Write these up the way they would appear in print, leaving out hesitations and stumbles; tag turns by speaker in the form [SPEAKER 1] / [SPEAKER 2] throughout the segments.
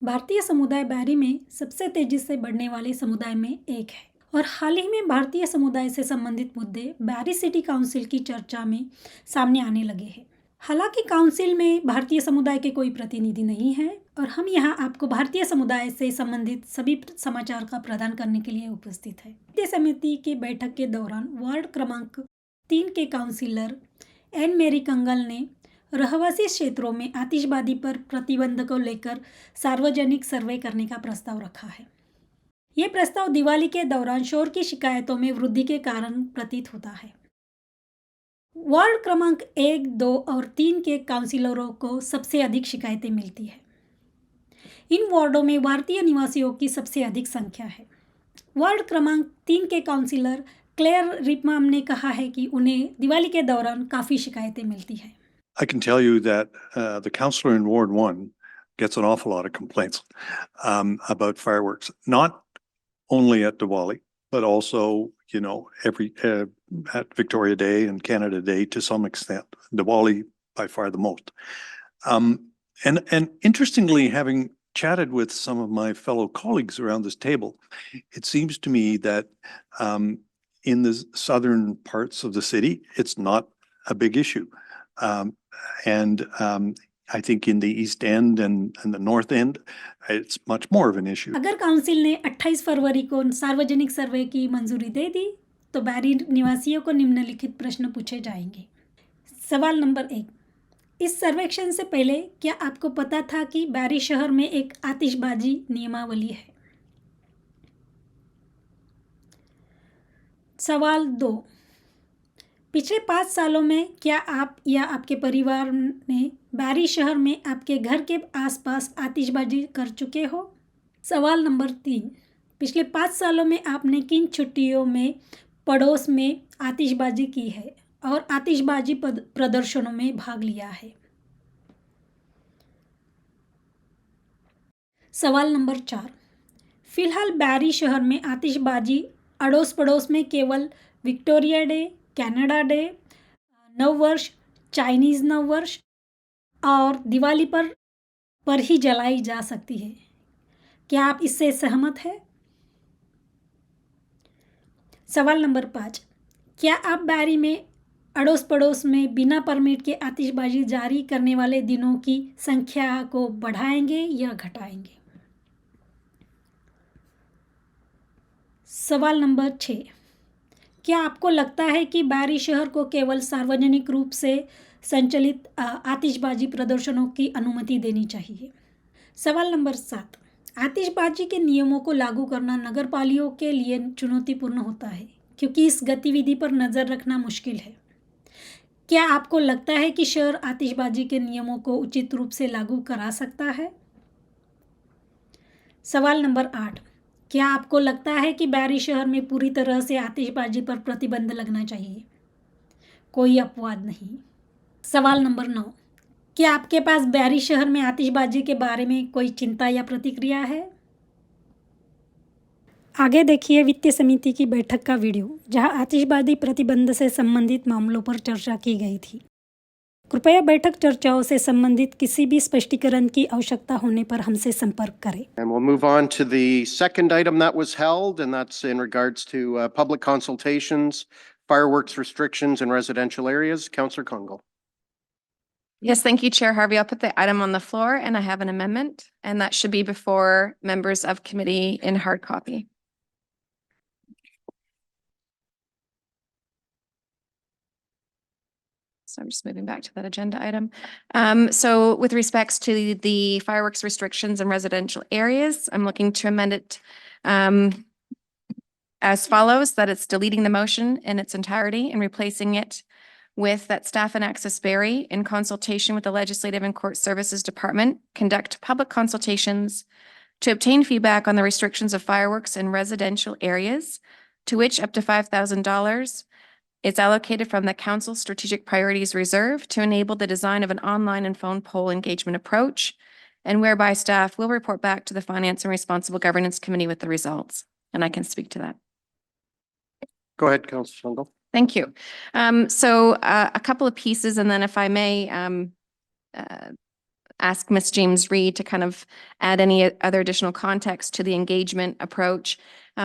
[SPEAKER 1] भारतीय समुदाय बैरी में सबसे तेजी से बढ़ने वाले समुदाय में एक है और हाल ही में भारतीय समुदाय से संबंधित मुद्दे बैरी सिटी काउंसिल की चर्चा में सामने आने लगे हैं। हालांकि काउंसिल में भारतीय समुदाय के कोई प्रतिनिधि नहीं है और हम यहाँ आपको भारतीय समुदाय से संबंधित सभी समाचार का प्रदान करने के लिए उपस्थित है। वित्तीय समिति की बैठक के दौरान वार्ड क्रमांक 3 के काउंसिलर एन मेरी कंगल ने रहवासी क्षेत्रों में आतिशबाजी पर प्रतिबंध को लेकर सार्वजनिक सर्वे करने का प्रस्ताव रखा है। ये प्रस्ताव दिवाली के दौरान शोर की शिकायतों में वृद्धि के कारण प्रतीत होता है। वार्ड क्रमांक 1, 2 और 3 के काउंसिलरों को सबसे अधिक शिकायतें मिलती है। इन वार्डों में भारतीय निवासियों की सबसे अधिक संख्या है। वार्ड क्रमांक 3 के काउंसिलर क्लेयर रिपमाम ने कहा है कि उन्हें दिवाली के दौरान काफ़ी शिकायतें मिलती हैं।
[SPEAKER 2] I can tell you that the counselor in Ward 1 gets an awful lot of complaints about fireworks, not only at Diwali, but also, every at Victoria Day and Canada Day to some extent. Diwali by far the most. And interestingly, having chatted with some of my fellow colleagues around this table, it seems to me that in the southern parts of the city, it's not a big issue. And I think in the East End and the North End, it's much more of an issue.
[SPEAKER 1] अगर council ने 28 फरवरी को सार्वजनिक सर्वे की मंजूरी दे दी तो बैरी निवासियों को निम्नलिखित प्रश्न पूछे जाएंगे। सवाल नंबर 1, इस सर्वेक्षण से पहले क्या आपको पता था कि बैरी शहर में एक आतिशबाजी नियमावली है? सवाल 2, पिछले 5 सालों में क्या आप या आपके परिवार ने बैरी शहर में आपके घर के आसपास आतिशबाजी कर चुके हो? सवाल नंबर 3, पिछले 5 सालों में आपने किन छुट्टियों में पड़ोस में आतिशबाजी की है और आतिशबाजी प्रदर्शनों में भाग लिया है? सवाल नंबर 4, फिलहाल बैरी शहर में आतिशबाजी अड़ोस पड़ोस में केवल विक्टोरिया डे, कनाडा डे, नववर्ष, चाइनीज़ नववर्ष और दिवाली पर ही जलाई जा सकती है। क्या आप इससे सहमत हैं? सवाल नंबर 5, क्या आप बैरी में अड़ोस पड़ोस में बिना परमिट के आतिशबाजी जारी करने वाले दिनों की संख्या को बढ़ाएंगे या घटाएंगे? सवाल नंबर 6, क्या आपको लगता है कि बैरी शहर को केवल सार्वजनिक रूप से संचालित आतिशबाजी प्रदर्शनों की अनुमति देनी चाहिए? सवाल नंबर 7, आतिशबाजी के नियमों को लागू करना नगरपालिकाओं के लिए चुनौतीपूर्ण होता है क्योंकि इस गतिविधि पर नज़र रखना मुश्किल है। क्या आपको लगता है कि शहर आतिशबाजी के नियमों को उचित रूप से लागू करा सकता है? सवाल नंबर 8, क्या आपको लगता है कि बैरी शहर में पूरी तरह से आतिशबाजी पर प्रतिबंध लगना चाहिए? कोई अपवाद नहीं। सवाल नंबर 9, क्या आपके पास बैरी शहर में आतिशबाजी के बारे में कोई चिंता या प्रतिक्रिया है? आगे देखिए वित्तीय समिति की बैठक का वीडियो जहां आतिशबाजी प्रतिबंध से संबंधित मामलों पर चर्चा की गई थी। कृपया बैठक चर्चाओं से संबंधित किसी भी स्पष्टीकरण की आवश्यकता होने पर हमसे संपर्क करें।
[SPEAKER 3] And we'll move on to the second item that was held, and that's in regards to public consultations, fireworks restrictions in residential areas. Councillor Congo.
[SPEAKER 4] Yes, thank you, Chair Harvey. I'll put the item on the floor and I have an amendment, and that should be before members of committee in hard copy. So I'm just moving back to that agenda item. So with respects to the fireworks restrictions in residential areas, I'm looking to amend it as follows, that it's deleting the motion in its entirety and replacing it with that staff and Access Berry, in consultation with the Legislative and Court Services Department, conduct public consultations to obtain feedback on the restrictions of fireworks in residential areas, to which up to $5,000 is allocated from the Council Strategic Priorities Reserve to enable the design of an online and phone poll engagement approach, and whereby staff will report back to the Finance and Responsible Governance Committee with the results. And I can speak to that.
[SPEAKER 3] Go ahead, Councillor Shungle.
[SPEAKER 4] Thank you. So a couple of pieces, and then if I may ask Ms. James Reed to kind of add any other additional context to the engagement approach.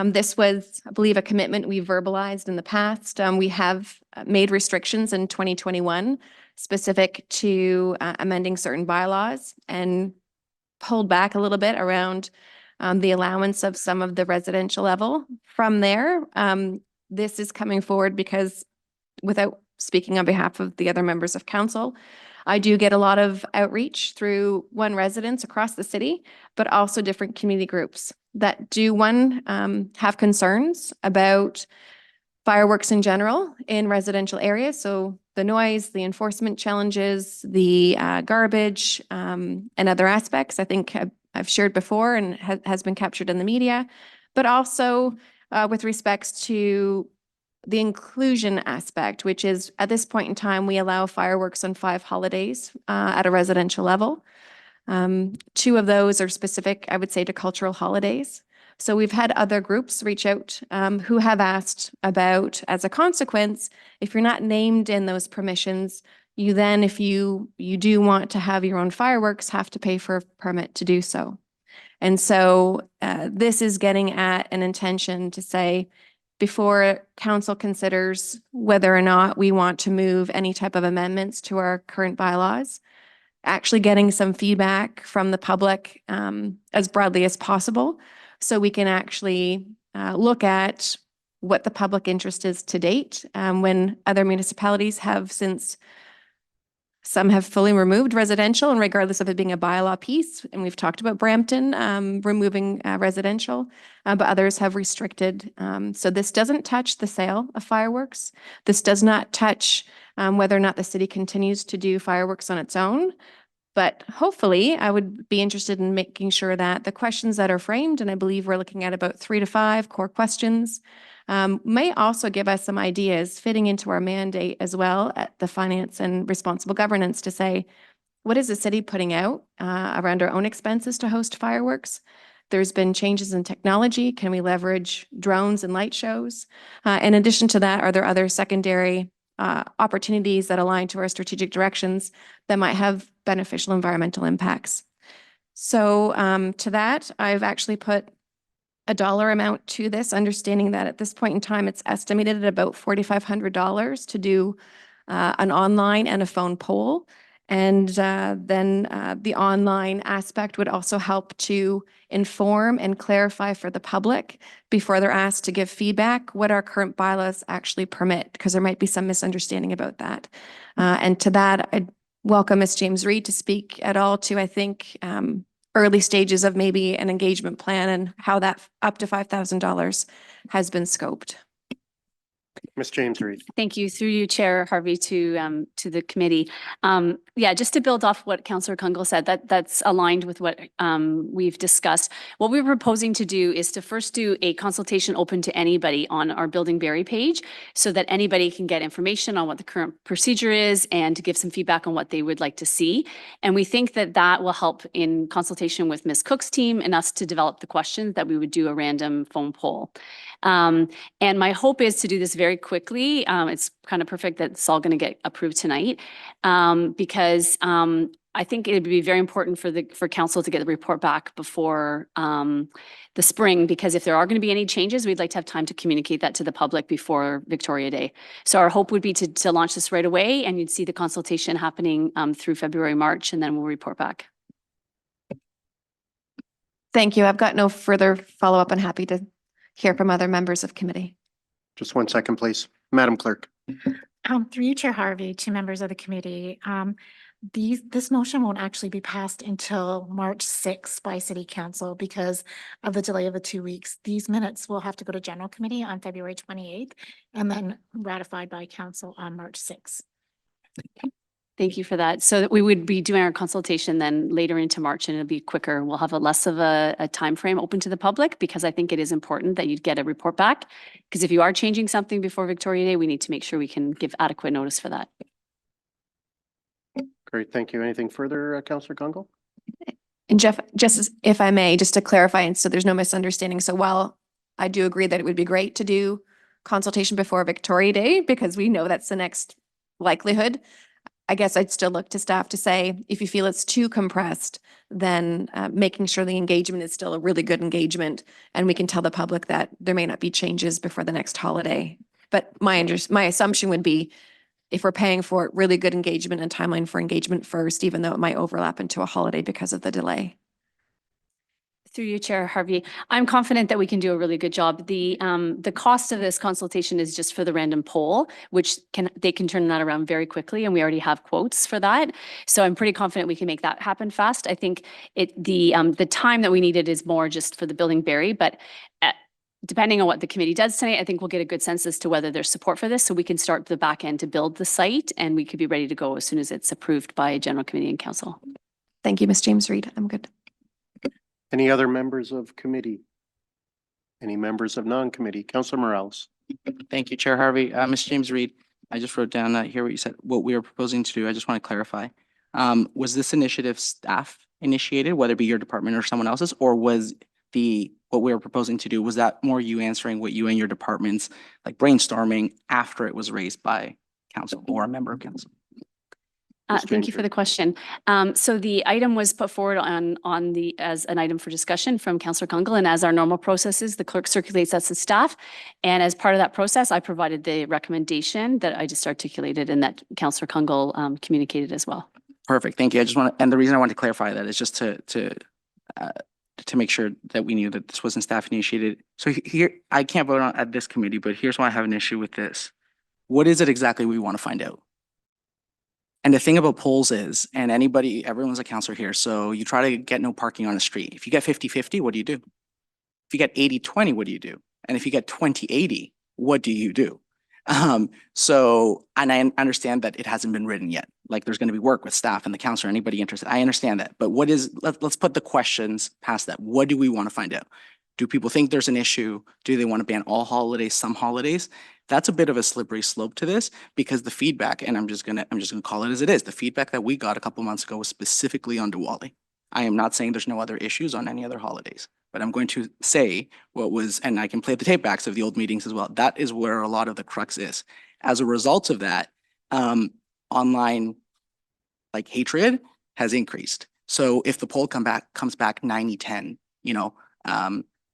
[SPEAKER 4] This was, I believe, a commitment we verbalized in the past. We have made restrictions in 2021 specific to amending certain bylaws and pulled back a little bit around the allowance of some of the residential level. From there, this is coming forward because, without speaking on behalf of the other members of council, I do get a lot of outreach through residents across the city, but also different community groups that do have concerns about fireworks in general in residential areas. So the noise, the enforcement challenges, the garbage, and other aspects, I think I've shared before and has been captured in the media, but also with respects to the inclusion aspect, which is at this point in time, we allow fireworks on 5 holidays at a residential level. 2 of those are specific, I would say, to cultural holidays. So we've had other groups reach out who have asked about, as a consequence, if you're not named in those permissions, you then, if you do want to have your own fireworks, have to pay for a permit to do so. And so this is getting at an intention to say, before council considers whether or not we want to move any type of amendments to our current bylaws, actually getting some feedback from the public as broadly as possible, so we can actually look at what the public interest is to date, when other municipalities have, since some have fully removed residential, and regardless of it being a bylaw piece, and we've talked about Brampton removing residential, but others have restricted. So this doesn't touch the sale of fireworks. This does not touch whether or not the city continues to do fireworks on its own. But hopefully, I would be interested in making sure that the questions that are framed, and I believe we're looking at about 3 to 5 core questions, may also give us some ideas fitting into our mandate as well at the finance and responsible governance to say, what is the city putting out around our own expenses to host fireworks? There's been changes in technology. Can we leverage drones and light shows? In addition to that, are there other secondary opportunities that align to our strategic directions that might have beneficial environmental impacts? So to that, I've actually put a dollar amount to this, understanding that at this point in time, it's estimated at about $4,500 to do an online and a phone poll. And then the online aspect would also help to inform and clarify for the public before they're asked to give feedback what our current bylaws actually permit, because there might be some misunderstanding about that. And to that, I'd welcome Ms. James Reed to speak at all to, I think, early stages of maybe an engagement plan and how that up to $5,000 has been scoped.
[SPEAKER 3] Ms. James Reed.
[SPEAKER 5] Thank you. Through you, Chair Harvey, to the committee. Yeah, just to build off what Councillor Kungl said, that's aligned with what we've discussed. What we're proposing to do is to first do a consultation open to anybody on our Building Barrie page, so that anybody can get information on what the current procedure is and to give some feedback on what they would like to see. And we think that that will help in consultation with Ms. Cook's team and us to develop the questions that we would do a random phone poll. And my hope is to do this very quickly. It's kind of perfect that it's all going to get approved tonight, because I think it would be very important for council to get the report back before the spring, because if there are going to be any changes, we'd like to have time to communicate that to the public before Victoria Day. So our hope would be to launch this right away, and you'd see the consultation happening through February, March, and then we'll report back.
[SPEAKER 4] Thank you. I've got no further follow-up and happy to hear from other members of committee.
[SPEAKER 3] Just 1 second, please. Madam Clerk.
[SPEAKER 6] Through you, Chair Harvey, to members of the committee, this motion won't actually be passed until March 6th by City Council because of the delay of the 2 weeks. These minutes will have to go to General Committee on February 28th and then ratified by Council on March 6th.
[SPEAKER 5] Thank you for that. So that we would be doing our consultation then later into March, and it'll be quicker. We'll have a less of a time frame open to the public, because I think it is important that you get a report back. Because if you are changing something before Victoria Day, we need to make sure we can give adequate notice for that.
[SPEAKER 3] Great, thank you. Anything further, Councillor Kungl?
[SPEAKER 4] And Jeff, if I may, just to clarify, and so there's no misunderstanding. So while I do agree that it would be great to do consultation before Victoria Day, because we know that's the next likelihood, I guess I'd still look to staff to say, if you feel it's too compressed, then making sure the engagement is still a really good engagement. And we can tell the public that there may not be changes before the next holiday. But my assumption would be, if we're paying for it, really good engagement and timeline for engagement first, even though it might overlap into a holiday because of the delay.
[SPEAKER 5] Through you, Chair Harvey, I'm confident that we can do a really good job. The cost of this consultation is just for the random poll, which they can turn that around very quickly, and we already have quotes for that. So I'm pretty confident we can make that happen fast. I think the time that we needed is more just for the building Barrie, but depending on what the committee does tonight, I think we'll get a good sense as to whether there's support for this, so we can start the back end to build the site, and we could be ready to go as soon as it's approved by General Committee and Council.
[SPEAKER 4] Thank you, Ms. James Reid. I'm good.
[SPEAKER 3] Any other members of committee? Any members of non-committee? Councillor Morales.
[SPEAKER 7] Thank you, Chair Harvey. Ms. James Reid, I just wrote down here what you said, what we are proposing to do. I just want to clarify. Was this initiative staff initiated, whether it be your department or someone else's, or was what we were proposing to do, was that more you answering what you and your departments, like brainstorming after it was raised by council or a member of council?
[SPEAKER 5] Thank you for the question. So the item was put forward as an item for discussion from Councillor Kungl, and as our normal process is, the clerk circulates that to staff. And as part of that process, I provided the recommendation that I just articulated and that Councillor Kungl communicated as well.
[SPEAKER 7] Perfect. Thank you. I just want to, and the reason I wanted to clarify that is just to make sure that we knew that this wasn't staff initiated. So here, I can't vote on at this committee, but here's why I have an issue with this. What is it exactly we want to find out? And the thing about polls is, and everyone's a counselor here, so you try to get no parking on the street. If you get 50-50, what do you do? If you get 80-20, what do you do? And if you get 20-80, what do you do? And I understand that it hasn't been written yet. Like, there's going to be work with staff and the counselor, anybody interested. I understand that. But let's put the questions past that. What do we want to find out? Do people think there's an issue? Do they want to ban all holidays, some holidays? That's a bit of a slippery slope to this, because the feedback, and I'm just gonna call it as it is, the feedback that we got a couple months ago was specifically on Diwali. I am not saying there's no other issues on any other holidays, but I'm going to say what was, and I can play the tape backs of the old meetings as well. That is where a lot of the crux is. As a result of that, online hatred has increased. So if the poll comes back 90-10,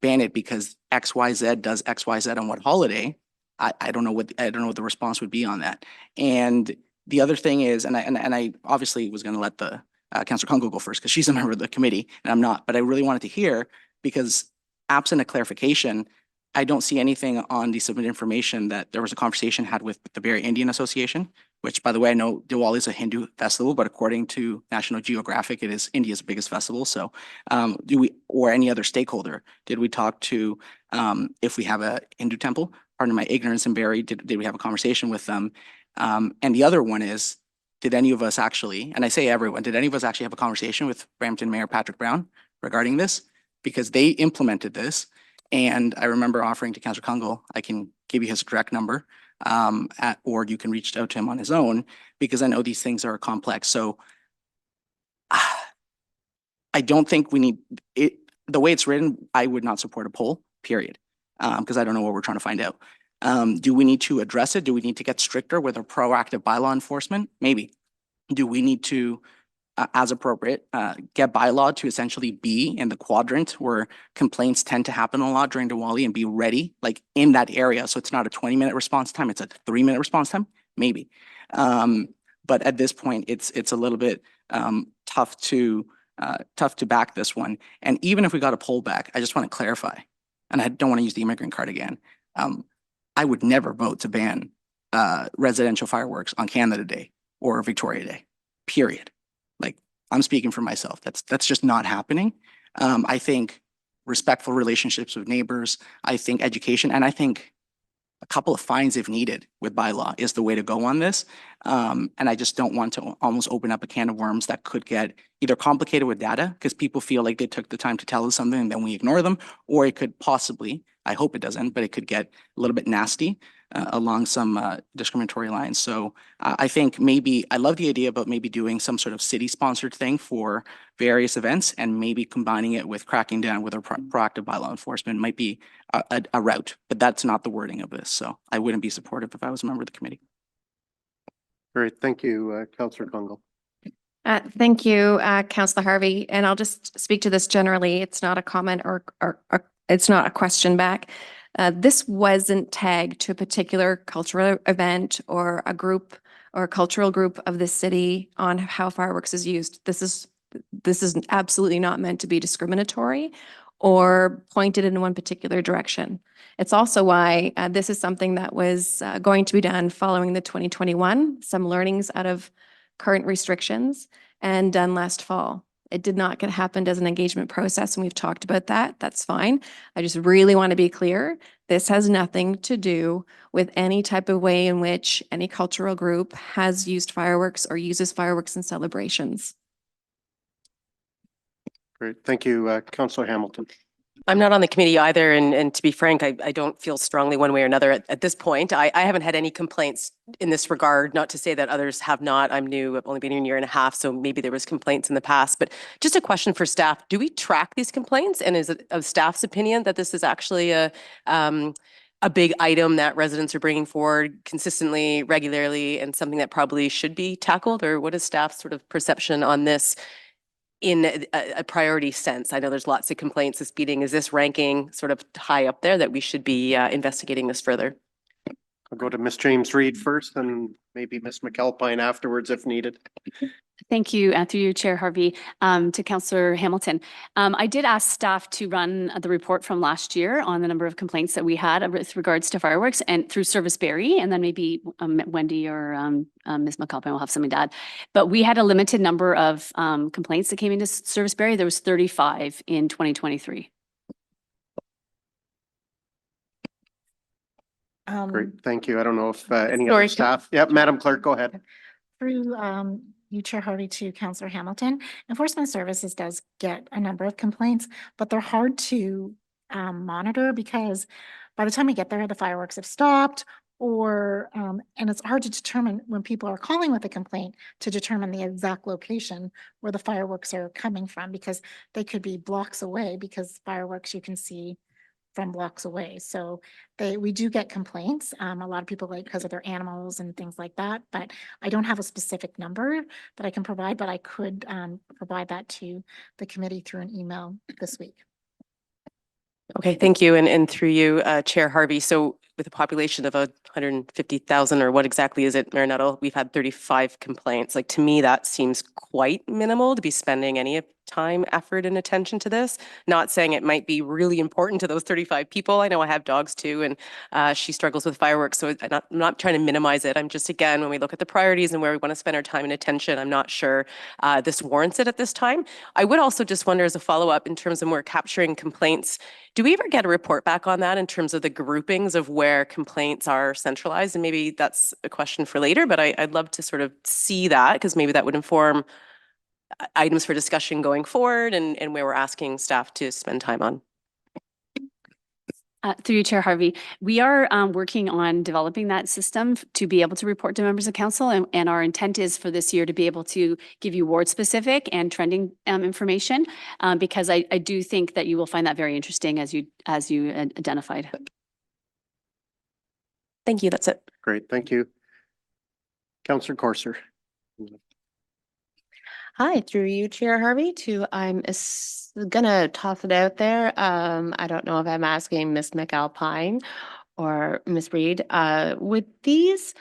[SPEAKER 7] ban it because XYZ does XYZ on what holiday, I don't know what the response would be on that. And the other thing is, and I obviously was going to let the Councillor Kungl go first because she's a member of the committee and I'm not, but I really wanted to hear, because absent a clarification, I don't see anything on the submitted information that there was a conversation had with the Barrie Indian Association, which, by the way, I know Diwali is a Hindu festival, but according to National Geographic, it is India's biggest festival. So or any other stakeholder, did we talk to, if we have a Hindu temple, pardon my ignorance, in Barrie, did we have a conversation with them? And the other one is, did any of us actually, and I say everyone, did any of us actually have a conversation with Brampton Mayor Patrick Brown regarding this? Because they implemented this. And I remember offering to Councillor Kungl, I can give you his direct number, or you can reach out to him on his own, because I know these things are complex. So I don't think we need it. The way it's written, I would not support a poll, period, because I don't know what we're trying to find out. Do we need to address it? Do we need to get stricter with a proactive bylaw enforcement? Maybe. Do we need to, as appropriate, get bylaw to essentially be in the quadrant where complaints tend to happen a lot during Diwali and be ready, like in that area? So it's not a 20-minute response time, it's a 3-minute response time, maybe. But at this point, it's a little bit tough to back this one. And even if we got a poll back, I just want to clarify, and I don't want to use the immigrant card again. I would never vote to ban residential fireworks on Canada Day or Victoria Day, period. Like, I'm speaking for myself. That's just not happening. I think respectful relationships with neighbors, I think education, and I think a couple of fines if needed with bylaw is the way to go on this. And I just don't want to almost open up a can of worms that could get either complicated with data because people feel like they took the time to tell us something and then we ignore them, or it could possibly, I hope it doesn't, but it could get a little bit nasty along some discriminatory lines. So I think maybe, I love the idea about maybe doing some sort of city-sponsored thing for various events and maybe combining it with cracking down with a proactive bylaw enforcement might be a route, but that's not the wording of this. So I wouldn't be supportive if I was a member of the committee.
[SPEAKER 3] Great, thank you, Councillor Congo.
[SPEAKER 4] Thank you, Councillor Harvey. And I'll just speak to this generally. It's not a comment or it's not a question back. This wasn't tagged to a particular cultural event or a group or a cultural group of the city on how fireworks is used. This is absolutely not meant to be discriminatory or pointed in one particular direction. It's also why this is something that was going to be done following the 2021, some learnings out of current restrictions, and done last fall. It did not get happened as an engagement process, and we've talked about that. That's fine. I just really want to be clear. This has nothing to do with any type of way in which any cultural group has used fireworks or uses fireworks in celebrations.
[SPEAKER 3] Great, thank you, Councillor Hamilton.
[SPEAKER 8] I'm not on the committee either, and to be frank, I don't feel strongly one way or another at this point. I haven't had any complaints in this regard, not to say that others have not. I'm new, I've only been here a year and a half, so maybe there was complaints in the past. But just a question for staff, do we track these complaints? And is it of staff's opinion that this is actually a big item that residents are bringing forward consistently, regularly, and something that probably should be tackled? Or what is staff's sort of perception on this in a priority sense? I know there's lots of complaints of speeding. Is this ranking sort of high up there that we should be investigating this further?
[SPEAKER 3] I'll go to Ms. James Reed first and maybe Ms. McAlpine afterwards if needed.
[SPEAKER 5] Thank you, through you, Chair Harvey, to Councillor Hamilton. I did ask staff to run the report from last year on the number of complaints that we had with regards to fireworks and through Service Berry, and then maybe Wendy or Ms. McAlpine will have something to add. But we had a limited number of complaints that came into Service Berry. There was 35 in 2023.
[SPEAKER 3] Great, thank you. I don't know if any other
[SPEAKER 6] Sorry,
[SPEAKER 3] staff. Yep, Madam Clerk, go ahead.
[SPEAKER 6] Through you, Chair Harvey, to Councillor Hamilton, Enforcement Services does get a number of complaints, but they're hard to monitor because by the time we get there, the fireworks have stopped, or and it's hard to determine when people are calling with a complaint to determine the exact location where the fireworks are coming from, because they could be blocks away, because fireworks you can see from blocks away. So we do get complaints. A lot of people like because of their animals and things like that, but I don't have a specific number that I can provide, but I could provide that to the committee through an email this week.
[SPEAKER 8] Okay, thank you. And through you, Chair Harvey. So with a population of 150,000, or what exactly is it, Marinetto? We've had 35 complaints. Like, to me, that seems quite minimal to be spending any time, effort, and attention to this. Not saying it might be really important to those 35 people. I know I have dogs too, and she struggles with fireworks. So I'm not trying to minimize it. I'm just, again, when we look at the priorities and where we want to spend our time and attention, I'm not sure this warrants it at this time. I would also just wonder, as a follow-up, in terms of when we're capturing complaints, do we ever get a report back on that in terms of the groupings of where complaints are centralized? And maybe that's a question for later, but I'd love to sort of see that, because maybe that would inform items for discussion going forward and where we're asking staff to spend time on.
[SPEAKER 5] Through you, Chair Harvey, we are working on developing that system to be able to report to members of council, and our intent is for this year to be able to give you ward specific and trending information, because I do think that you will find that very interesting as you identified.
[SPEAKER 8] Thank you. That's it.
[SPEAKER 3] Great, thank you. Councillor Corser.
[SPEAKER 9] Hi, through you, Chair Harvey, I'm gonna toss it out there. I don't know if I'm asking Ms. McAlpine or Ms. Reed. Would these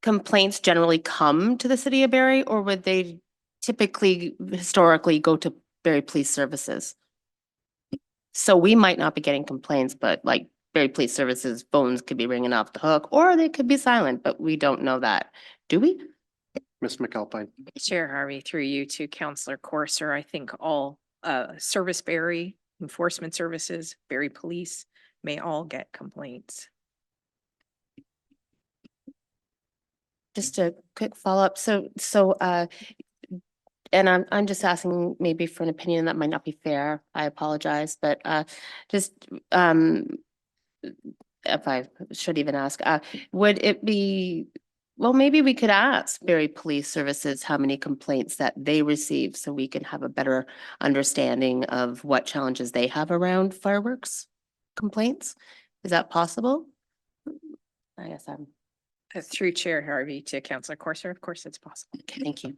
[SPEAKER 9] complaints generally come to the city of Barrie, or would they typically historically go to Barrie Police Services? So we might not be getting complaints, but like Barrie Police Services phones could be ringing off the hook, or they could be silent, but we don't know that. Do we?
[SPEAKER 3] Ms. McAlpine.
[SPEAKER 10] Chair Harvey, through you to Councillor Corser, I think all Service Barrie, Enforcement Services, Barrie Police may all get complaints.
[SPEAKER 9] Just a quick follow-up. And I'm just asking maybe for an opinion that might not be fair. I apologize, but just if I should even ask, would it be, well, maybe we could ask Barrie Police Services how many complaints that they receive, so we can have a better understanding of what challenges they have around fireworks complaints. Is that possible? I guess I'm
[SPEAKER 10] Through Chair Harvey to Councillor Corser, of course, it's possible.
[SPEAKER 9] Okay, thank you.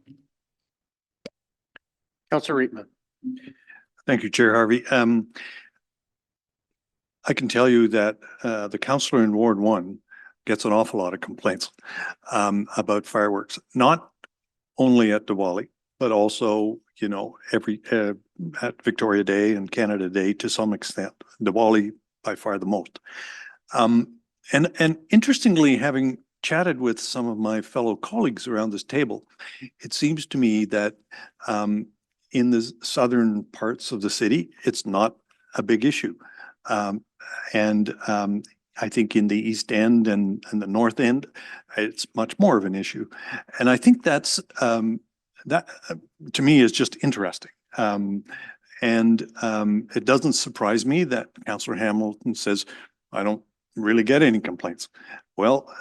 [SPEAKER 3] Councillor Reitman.
[SPEAKER 2] Thank you, Chair Harvey. I can tell you that the councillor in Ward 1 gets an awful lot of complaints about fireworks, not only at Diwali, but also, you know, at Victoria Day and Canada Day to some extent. Diwali by far the most. And interestingly, having chatted with some of my fellow colleagues around this table, it seems to me that in the southern parts of the city, it's not a big issue. I think in the East End and the North End, it's much more of an issue. And I think that's, that to me is just interesting. It doesn't surprise me that Councillor Hamilton says, I don't really get any complaints. Well,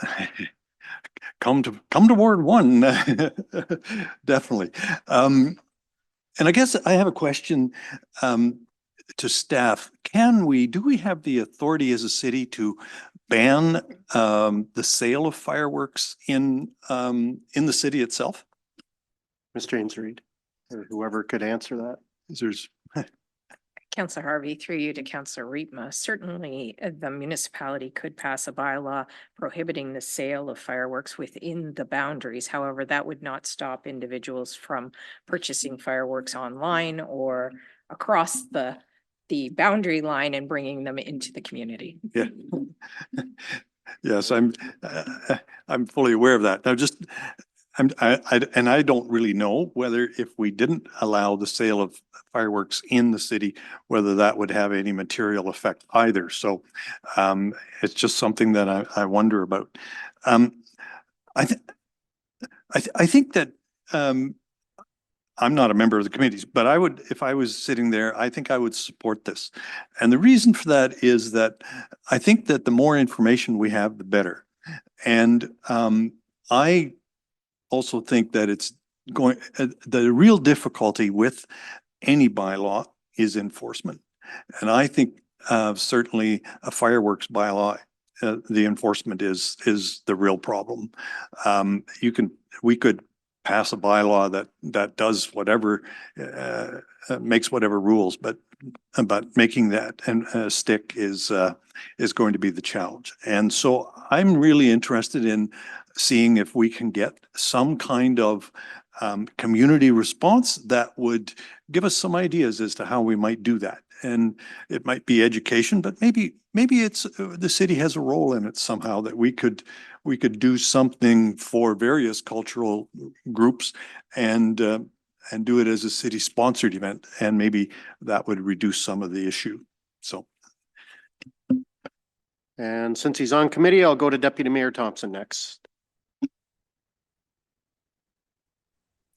[SPEAKER 2] come to Ward 1, definitely. And I guess I have a question to staff. Do we have the authority as a city to ban the sale of fireworks in the city itself?
[SPEAKER 3] Ms. James Reed, or whoever could answer that.
[SPEAKER 2] There's
[SPEAKER 10] Councillor Harvey, through you to Councillor Reitma, certainly the municipality could pass a bylaw prohibiting the sale of fireworks within the boundaries. However, that would not stop individuals from purchasing fireworks online or across the boundary line and bringing them into the community.
[SPEAKER 2] Yeah. Yes, I'm fully aware of that. Now, I don't really know whether if we didn't allow the sale of fireworks in the city, whether that would have any material effect either. So it's just something that I wonder about. I think that I'm not a member of the committees, but I would, if I was sitting there, I think I would support this. And the reason for that is that I think that the more information we have, the better. And I also think that it's the real difficulty with any bylaw is enforcement. And I think certainly a fireworks bylaw, the enforcement is the real problem. We could pass a bylaw that does whatever, makes whatever rules, but making that and stick is going to be the challenge. And so I'm really interested in seeing if we can get some kind of community response that would give us some ideas as to how we might do that. And it might be education, but maybe it's the city has a role in it somehow, that we could do something for various cultural groups and do it as a city sponsored event, and maybe that would reduce some of the issue. So.
[SPEAKER 3] And since he's on committee, I'll go to Deputy Mayor Thompson next.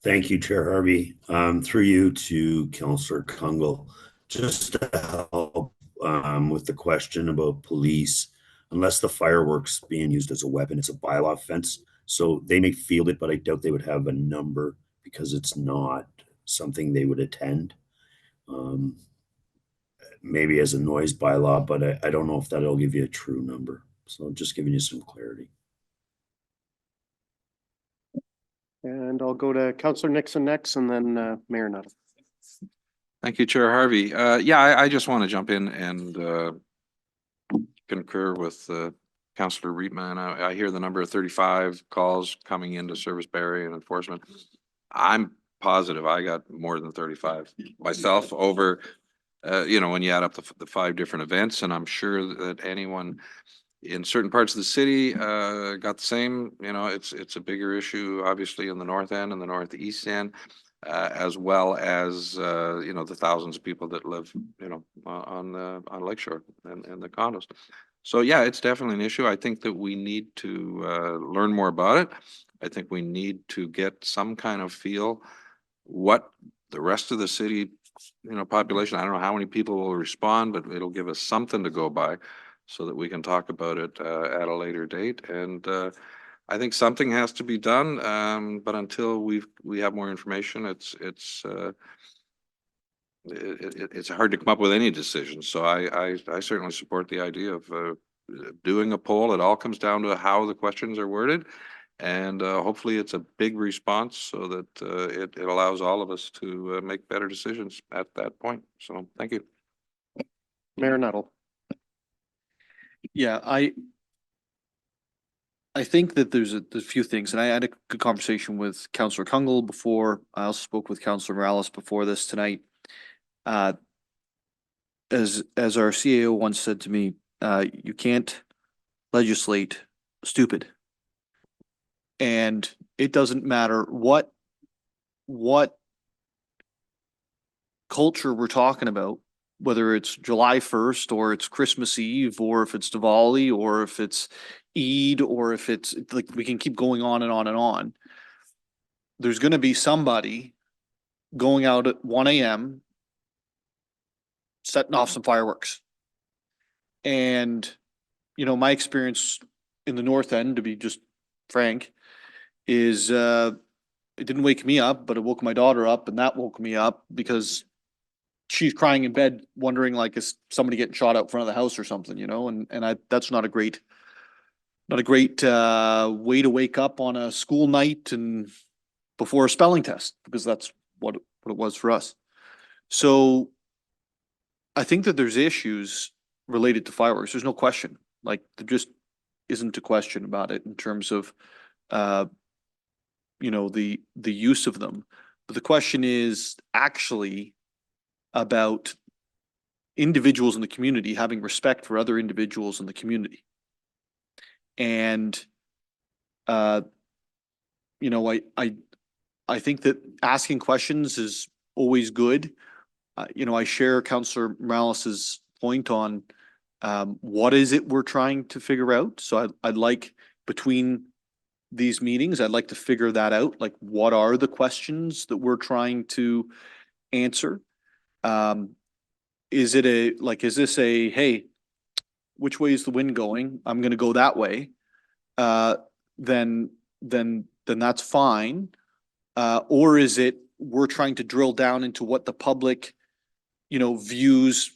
[SPEAKER 11] Thank you, Chair Harvey. Through you to Councillor Kungl, just to help with the question about police, unless the fireworks being used as a weapon, it's a bylaw offense. So they may field it, but I doubt they would have a number because it's not something they would attend. Maybe as a noise bylaw, but I don't know if that'll give you a true number. So I'm just giving you some clarity.
[SPEAKER 3] And I'll go to Councillor Nixon next, and then Mayor Nuttall.
[SPEAKER 12] Thank you, Chair Harvey. Yeah, I just want to jump in and concur with Councillor Reitman. I hear the number of 35 calls coming into Service Barrie and enforcement. I'm positive I got more than 35 myself over, when you add up the 5 different events, and I'm sure that anyone in certain parts of the city got the same. It's a bigger issue, obviously, in the North End and the Northeast End, as well as the thousands of people that live on Lakeshore and the condos. So yeah, it's definitely an issue. I think that we need to learn more about it. I think we need to get some kind of feel what the rest of the city population, I don't know how many people will respond, but it'll give us something to go by, so that we can talk about it at a later date. And I think something has to be done, but until we have more information, it's hard to come up with any decision. So I certainly support the idea of doing a poll. It all comes down to how the questions are worded. And hopefully it's a big response so that it allows all of us to make better decisions at that point. So thank you.
[SPEAKER 3] Mayor Nuttall.
[SPEAKER 13] Yeah, I think that there's a few things, and I had a good conversation with Councillor Kungle before. I also spoke with Councillor Morales before this tonight. As our CAO once said to me, you can't legislate stupid. And it doesn't matter what culture we're talking about, whether it's July 1st or it's Christmas Eve, or if it's Diwali, or if it's Eid, or if it's like, we can keep going on and on and on. There's going to be somebody going out at 1 a.m. setting off some fireworks. And, you know, my experience in the North End, to be just frank, is it didn't wake me up, but it woke my daughter up, and that woke me up because she's crying in bed wondering, like, is somebody getting shot out front of the house or something, you know? And that's not a great way to wake up on a school night and before a spelling test, because that's what it was for us. So I think that there's issues related to fireworks. There's no question. Like, there just isn't a question about it in terms of you know, the use of them. But the question is actually about individuals in the community having respect for other individuals in the community. And you know, I think that asking questions is always good. You know, I share Councillor Morales's point on what is it we're trying to figure out. So I'd like, between these meetings, I'd like to figure that out. Like, what are the questions that we're trying to answer? Is this a, hey, which way is the wind going? I'm going to go that way. Then that's fine. Or is it, we're trying to drill down into what the public, you know, views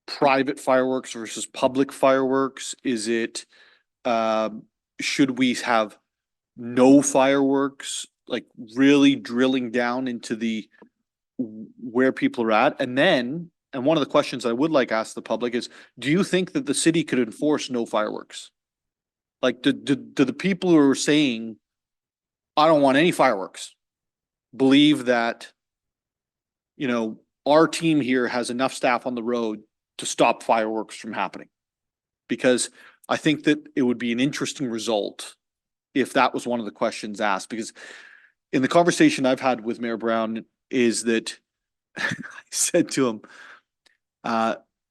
[SPEAKER 13] private fireworks versus public fireworks? Is it, should we have no fireworks? Like, really drilling down into where people are at. And one of the questions I would like to ask the public is, do you think that the city could enforce no fireworks? Like, do the people who are saying, I don't want any fireworks, believe that, you know, our team here has enough staff on the road to stop fireworks from happening? Because I think that it would be an interesting result if that was one of the questions asked. Because in the conversation I've had with Mayor Brown is that I said to him,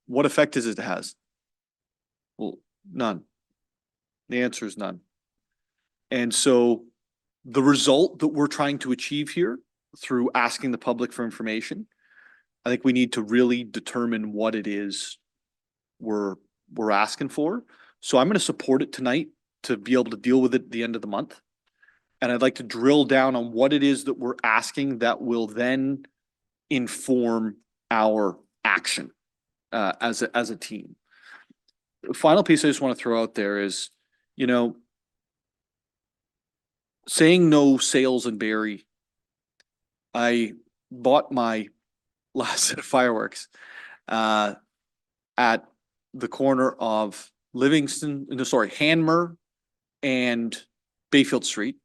[SPEAKER 13] what effect does it has? Well, none. The answer is none. And so the result that we're trying to achieve here through asking the public for information, I think we need to really determine what it is we're asking for. So I'm going to support it tonight to be able to deal with it at the end of the month. And I'd like to drill down on what it is that we're asking that will then inform our action as a team. The final piece I just want to throw out there is, you know, saying no sales in Barrie. I bought my last set of fireworks at the corner of Hanmer and Bayfield Street.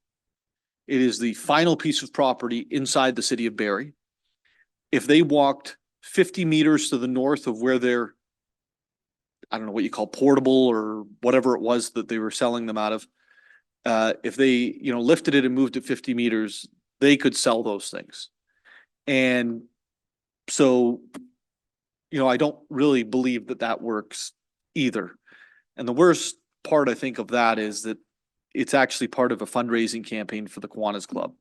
[SPEAKER 13] It is the final piece of property inside the city of Barrie. If they walked 50 meters to the north of where they're, I don't know what you call portable or whatever it was that they were selling them out of, if they, you know, lifted it and moved it 50 meters, they could sell those things. And so, you know, I don't really believe that that works either. And the worst part, I think, of that is that it's actually part of a fundraising campaign for the Kiwanis Club.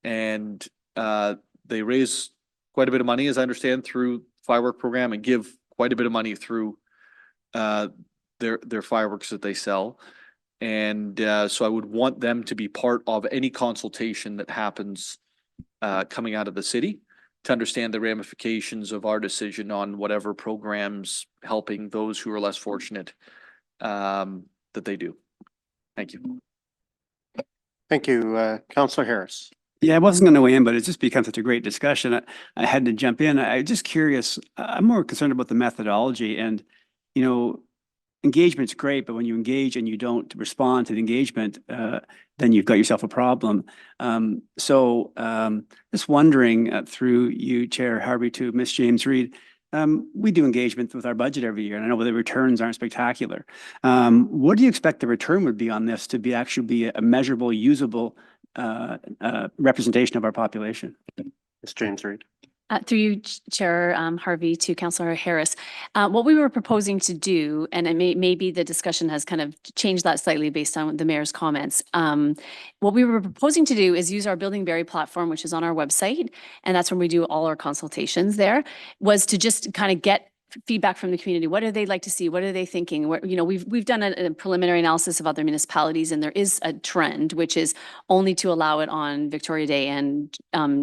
[SPEAKER 13] And they raise quite a bit of money, as I understand, through firework program, and give quite a bit of money through their fireworks that they sell. And so I would want them to be part of any consultation that happens coming out of the city, to understand the ramifications of our decision on whatever programs helping those who are less fortunate that they do. Thank you.
[SPEAKER 3] Thank you, Councillor Harris.
[SPEAKER 14] Yeah, I wasn't going to weigh in, but it's just become such a great discussion. I had to jump in. I'm just curious. I'm more concerned about the methodology and, you know, engagement's great, but when you engage and you don't respond to the engagement, then you've got yourself a problem. Just wondering through you, Chair Harvey, to Ms. James Reed, we do engagement with our budget every year, and I know the returns aren't spectacular. What do you expect the return would be on this to be actually be a measurable, usable representation of our population?
[SPEAKER 3] Ms. James Reed.
[SPEAKER 5] Through you, Chair Harvey, to Councillor Harris. What we were proposing to do, and it maybe the discussion has kind of changed that slightly based on the mayor's comments. What we were proposing to do is use our Building Berry platform, which is on our website, and that's when we do all our consultations there, was to just kind of get feedback from the community. What do they like to see? What are they thinking? We've done a preliminary analysis of other municipalities, and there is a trend, which is only to allow it on Victoria Day and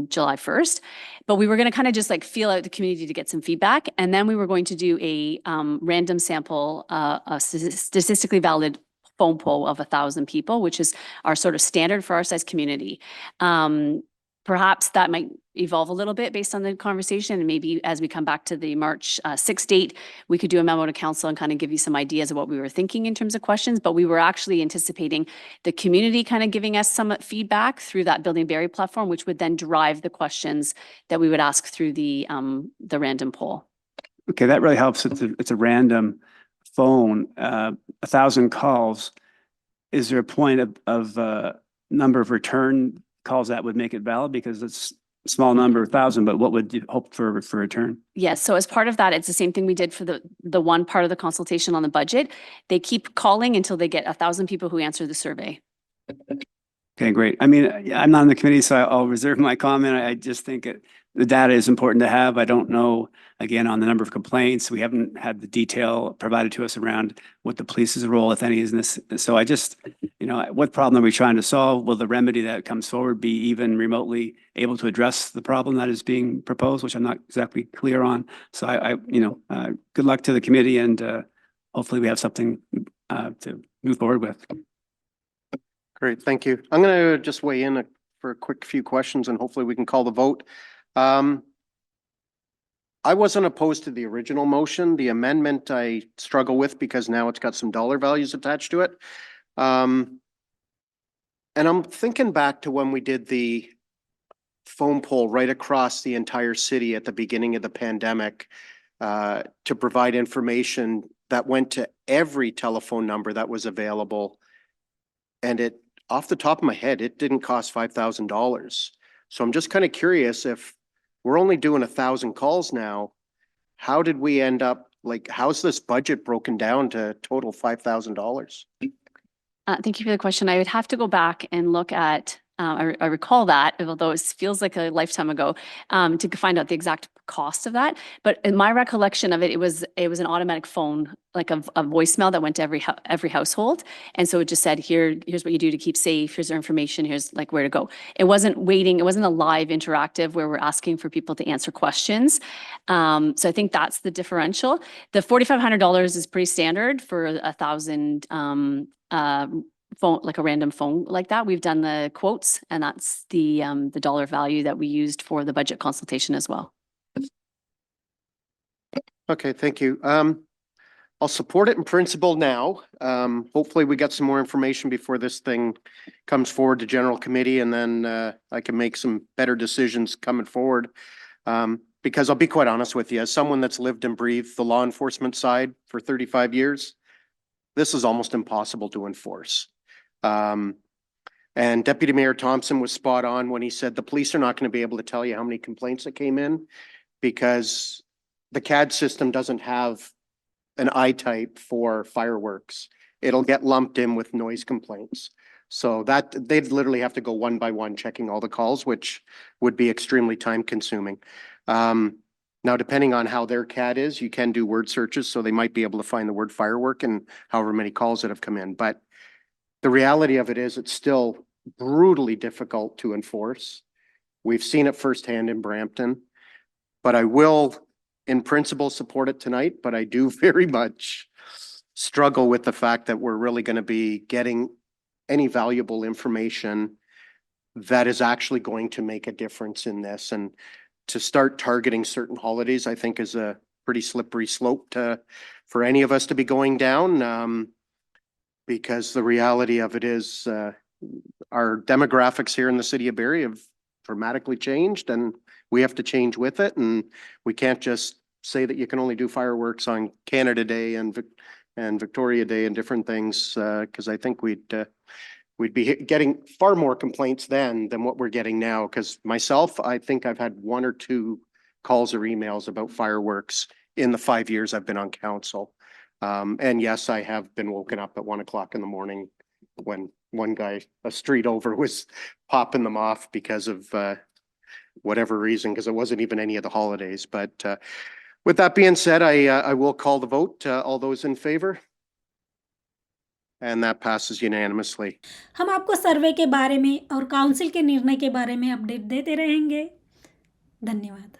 [SPEAKER 5] July 1st. But we were going to kind of just like feel out the community to get some feedback. And then we were going to do a random sample, a statistically valid phone poll of 1,000 people, which is our sort of standard for our size community. Perhaps that might evolve a little bit based on the conversation, and maybe as we come back to the March 6th date, we could do a memo to council and kind of give you some ideas of what we were thinking in terms of questions. But we were actually anticipating the community kind of giving us some feedback through that Building Berry platform, which would then drive the questions that we would ask through the random poll.
[SPEAKER 14] Okay, that really helps. It's a random phone, 1,000 calls. Is there a point of number of return calls that would make it valid? Because it's a small number, 1,000, but what would you hope for return?
[SPEAKER 5] Yes, so as part of that, it's the same thing we did for the one part of the consultation on the budget. They keep calling until they get 1,000 people who answer the survey.
[SPEAKER 14] Okay, great. I mean, I'm not on the committee, so I'll reserve my comment. I just think the data is important to have. I don't know, again, on the number of complaints. We haven't had the detail provided to us around what the police's role, if any, is in this. So I just, what problem are we trying to solve? Will the remedy that comes forward be even remotely able to address the problem that is being proposed, which I'm not exactly clear on. So good luck to the committee, and hopefully we have something to move forward with.
[SPEAKER 3] Great, thank you. I'm going to just weigh in for a quick few questions, and hopefully we can call the vote. I wasn't opposed to the original motion. The amendment I struggle with because now it's got some dollar values attached to it. And I'm thinking back to when we did the phone poll right across the entire city at the beginning of the pandemic to provide information that went to every telephone number that was available. And it, off the top of my head, it didn't cost $5,000. So I'm just kind of curious, if we're only doing 1,000 calls now, how did we end up, how's this budget broken down to total $5,000?
[SPEAKER 5] Thank you for the question. I would have to go back and look at, I recall that, although it feels like a lifetime ago, to find out the exact cost of that. But in my recollection of it, it was an automatic phone, like a voicemail that went to every household. And so it just said, here's what you do to keep safe. Here's our information. Here's like where to go. It wasn't waiting. It wasn't a live interactive where we're asking for people to answer questions. So I think that's the differential. The $4,500 is pretty standard for 1,000 phone, like a random phone like that. We've done the quotes, and that's the dollar value that we used for the budget consultation as well.
[SPEAKER 3] Okay, thank you. I'll support it in principle now. Hopefully we get some more information before this thing comes forward to general committee, and then I can make some better decisions coming forward. Because I'll be quite honest with you, as someone that's lived and breathed the law enforcement side for 35 years, this is almost impossible to enforce. And Deputy Mayor Thompson was spot on when he said the police are not going to be able to tell you how many complaints that came in, because the CAD system doesn't have an I-type for fireworks. It'll get lumped in with noise complaints. So that they'd literally have to go one by one checking all the calls, which would be extremely time consuming. Now, depending on how their CAD is, you can do word searches, so they might be able to find the word firework and however many calls that have come in. But the reality of it is it's still brutally difficult to enforce. We've seen it firsthand in Brampton, but I will in principle support it tonight, but I do very much struggle with the fact that we're really going to be getting any valuable information that is actually going to make a difference in this. And to start targeting certain holidays, I think is a pretty slippery slope for any of us to be going down. Because the reality of it is, our demographics here in the city of Barrie have dramatically changed, and we have to change with it. And we can't just say that you can only do fireworks on Canada Day and Victoria Day and different things, because I think we'd be getting far more complaints then than what we're getting now. Because myself, I think I've had 1 or 2 calls or emails about fireworks in the 5 years I've been on council. And yes, I have been woken up at 1 o'clock in the morning when one guy a street over was popping them off because of whatever reason, because it wasn't even any of the holidays. But with that being said, I will call the vote. All those in favor? And that passes unanimously.
[SPEAKER 1] हम आपको सर्वे के बारे में और council के निर्णय के बारे में अपडेट देते रहेंगे। धन्यवाद।